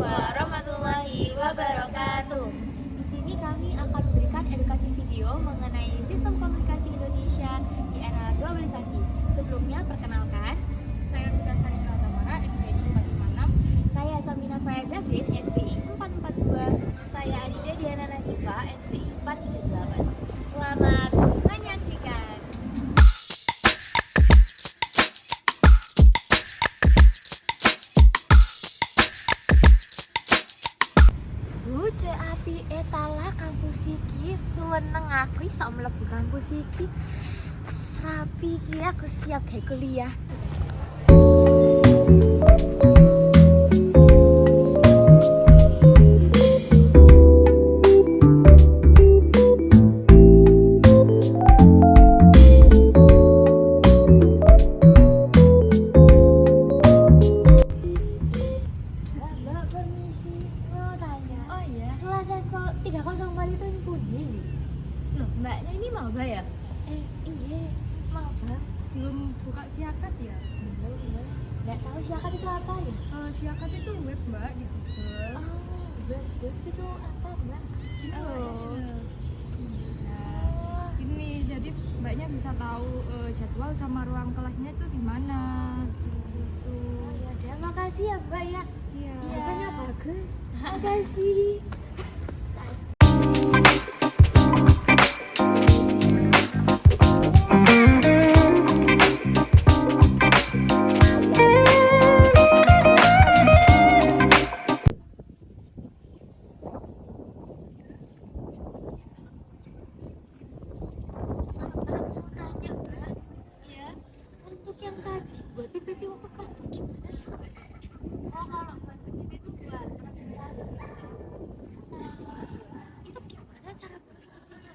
warahmatullahi wabarakatuh. Di sini kami akan memberikan edukasi video mengenai sistem komunikasi Indonesia di era globalisasi. Sebelumnya perkenalkan, saya Rita Sania Tamara, NPI 456. Saya Samina Faiz Yazid, NPI 442. Saya Adida Diana Nadifa, NPI 438. Selamat menyaksikan. Cek api etala kampus iki suweneng aku iso mlebu kampus iki. Serapi iki aku siap gawe kuliah. Mbak, permisi, mau tanya. Oh iya. Kelas Eko 304 itu yang pundi? Loh, mbaknya ini maba ya? Iya, maba. Belum buka siakat ya? Belum. Nggak tahu siakat itu apa ya? Kalau siakat itu web mbak di Google. Oh, web itu apa, Mbak? Itu Oh. Nah, ini jadi mbaknya bisa tahu jadwal sama ruang kelasnya itu di mana. Gitu. Oh ya udah, makasih ya, Mbak ya. Iya. Makanya bagus. Makasih. Iya. Untuk yang tadi buat PPT untuk kelas itu gimana ya, Mbak? Oh, kalau buat PPT itu buat presentasi. Presentasi. Itu gimana cara buat PPT-nya?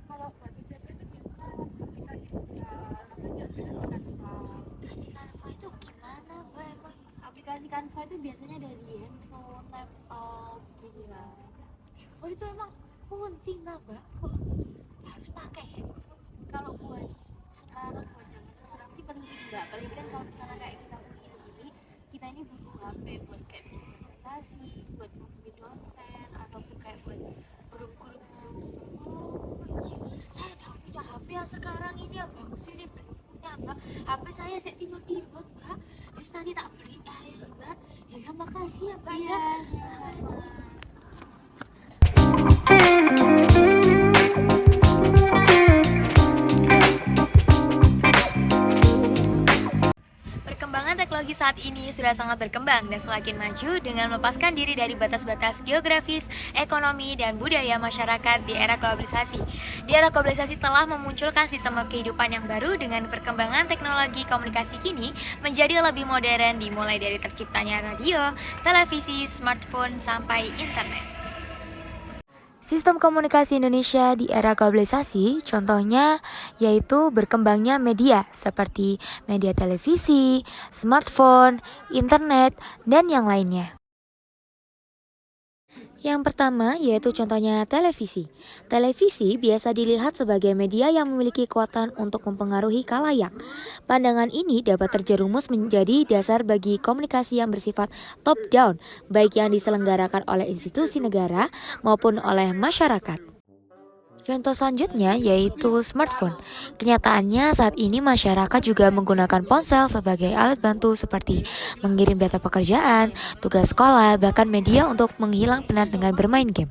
Kalau buat PPT itu biasanya aplikasi besar, namanya Canva. Kasih Canva itu gimana, Mbak, emang? Aplikasi Canva itu biasanya dari handphone, laptop, gitu ya. Handphone itu emang penting, nah, Mbak. Kok harus pakai handphone? Kalau buat sekarang, buat zaman sekarang sih penting nggak, apalagi kan kalau misalnya kayak kita kuliah gini, kita ini butuh HP buat kayak bikin presentasi, buat hubungin dosen, ataupun kayak buat grup-grup Zoom. Oh iya, saya udah punya HP yang sekarang ini ya, bagus ini belum punya, Mbak. HP saya sih timut-timut, Mbak. Terus nanti tak beli ya, Mbak. Ya udah, makasih ya, Mbak ya. Makasih. Perkembangan teknologi saat ini sudah sangat berkembang dan semakin maju dengan melepaskan diri dari batas-batas geografis, ekonomi, dan budaya masyarakat di era globalisasi. Di era globalisasi telah memunculkan sistem kehidupan yang baru dengan perkembangan teknologi komunikasi kini menjadi lebih modern dimulai dari terciptanya radio, televisi, smartphone, sampai internet. Sistem komunikasi Indonesia di era globalisasi contohnya yaitu berkembangnya media seperti media televisi, smartphone, internet, dan yang lainnya. Yang pertama yaitu contohnya televisi. Televisi biasa dilihat sebagai media yang memiliki kekuatan untuk mempengaruhi khalayak. Pandangan ini dapat terjerumus menjadi dasar bagi komunikasi yang bersifat top down, baik yang diselenggarakan oleh institusi negara maupun oleh masyarakat. Contoh selanjutnya yaitu smartphone. Kenyataannya saat ini masyarakat juga menggunakan ponsel sebagai alat bantu seperti mengirim data pekerjaan, tugas sekolah, bahkan media untuk menghilang penat dengan bermain game.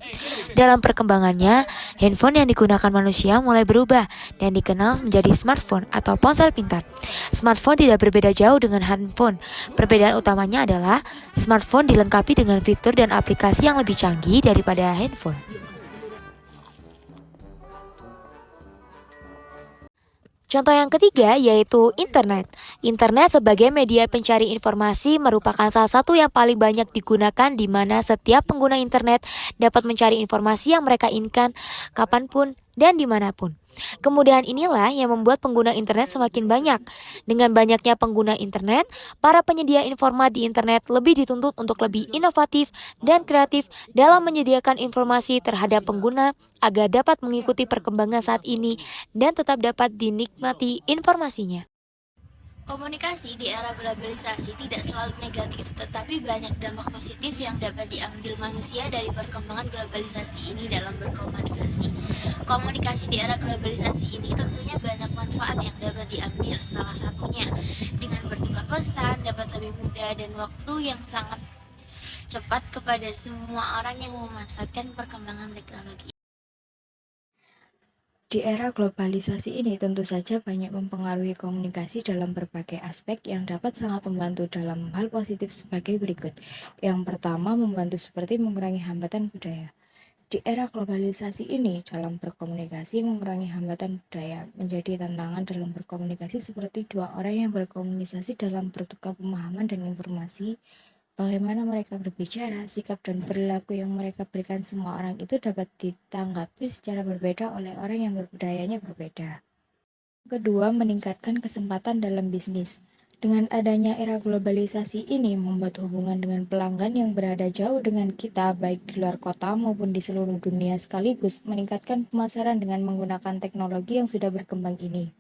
Dalam perkembangannya, handphone yang digunakan manusia mulai berubah dan dikenal menjadi smartphone atau ponsel pintar. Smartphone tidak berbeda jauh dengan handphone. Perbedaan utamanya adalah smartphone dilengkapi dengan fitur dan aplikasi yang lebih canggih daripada handphone. Contoh yang ketiga yaitu internet. Internet sebagai media pencari informasi merupakan salah satu yang paling banyak digunakan di mana setiap pengguna internet dapat mencari informasi yang mereka inginkan kapanpun dan dimanapun. Kemudahan inilah yang membuat pengguna internet semakin banyak. Dengan banyaknya pengguna internet, para penyedia informat di internet lebih dituntut untuk lebih inovatif dan kreatif dalam menyediakan informasi terhadap pengguna agar dapat mengikuti perkembangan saat ini dan tetap dapat dinikmati informasinya. Komunikasi di era globalisasi tidak selalu negatif, tetapi banyak dampak positif yang dapat diambil manusia dari perkembangan globalisasi ini dalam berkomunikasi. Komunikasi di era globalisasi ini tentunya banyak manfaat yang dapat diambil, salah satunya dengan bertukar pesan dapat lebih mudah dan waktu yang sangat cepat kepada semua orang yang memanfaatkan perkembangan teknologi. Di era globalisasi ini tentu saja banyak mempengaruhi komunikasi dalam berbagai aspek yang dapat sangat membantu dalam hal positif sebagai berikut. Yang pertama, membantu seperti mengurangi hambatan budaya. Di era globalisasi ini, dalam berkomunikasi mengurangi hambatan budaya menjadi tantangan dalam berkomunikasi seperti dua orang yang berkomunikasi dalam bertukar pemahaman dan informasi. Bagaimana mereka berbicara, sikap dan perilaku yang mereka berikan semua orang itu dapat ditanggapi secara berbeda oleh orang yang budayanya berbeda. Kedua, meningkatkan kesempatan dalam bisnis. Dengan adanya era globalisasi ini membuat hubungan dengan pelanggan yang berada jauh dengan kita baik di luar kota maupun di seluruh dunia sekaligus meningkatkan pemasaran dengan menggunakan teknologi yang sudah berkembang ini.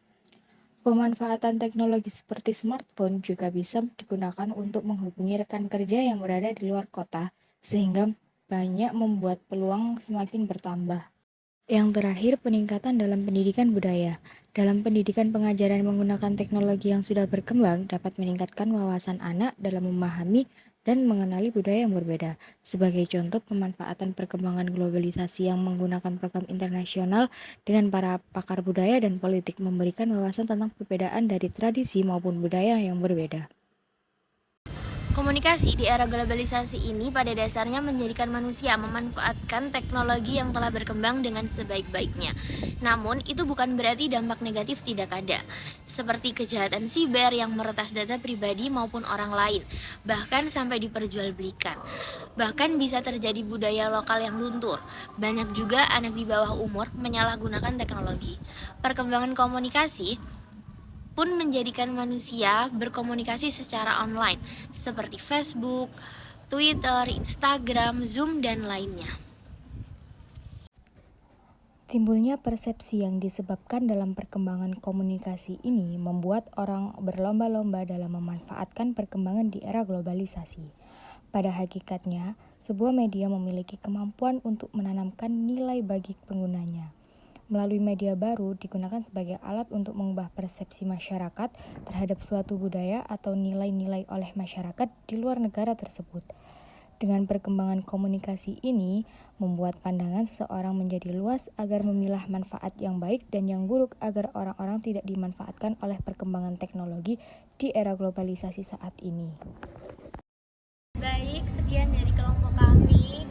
Pemanfaatan teknologi seperti smartphone juga bisa digunakan untuk menghubungi rekan kerja yang berada di luar kota, sehingga banyak membuat peluang semakin bertambah. Yang terakhir, peningkatan dalam pendidikan budaya. Dalam pendidikan pengajaran menggunakan teknologi yang sudah berkembang dapat meningkatkan wawasan anak dalam memahami dan mengenali budaya yang berbeda. Sebagai contoh, pemanfaatan perkembangan globalisasi yang menggunakan program internasional dengan para pakar budaya dan politik memberikan wawasan tentang perbedaan dari tradisi maupun budaya yang berbeda. Komunikasi di era globalisasi ini pada dasarnya menjadikan manusia memanfaatkan teknologi yang telah berkembang dengan sebaik-baiknya. Namun, itu bukan berarti dampak negatif tidak ada, seperti kejahatan siber yang meretas data pribadi maupun orang lain, bahkan sampai diperjualbelikan. Bahkan bisa terjadi budaya lokal yang luntur. Banyak juga anak di bawah umur menyalahgunakan teknologi. Perkembangan komunikasi pun menjadikan manusia berkomunikasi secara online, seperti Facebook, Twitter, Instagram, Zoom, dan lainnya. Timbulnya persepsi yang disebabkan dalam perkembangan komunikasi ini membuat orang berlomba-lomba dalam memanfaatkan perkembangan di era globalisasi. Pada hakikatnya, sebuah media memiliki kemampuan untuk menanamkan nilai bagi penggunanya. Melalui media baru digunakan sebagai alat untuk mengubah persepsi masyarakat terhadap suatu budaya atau nilai-nilai oleh masyarakat di luar negara tersebut. Dengan perkembangan komunikasi ini, membuat pandangan seseorang menjadi luas agar memilah manfaat yang baik dan yang buruk agar orang-orang tidak dimanfaatkan oleh perkembangan teknologi di era globalisasi saat ini. Baik, sekian dari kelompok kami.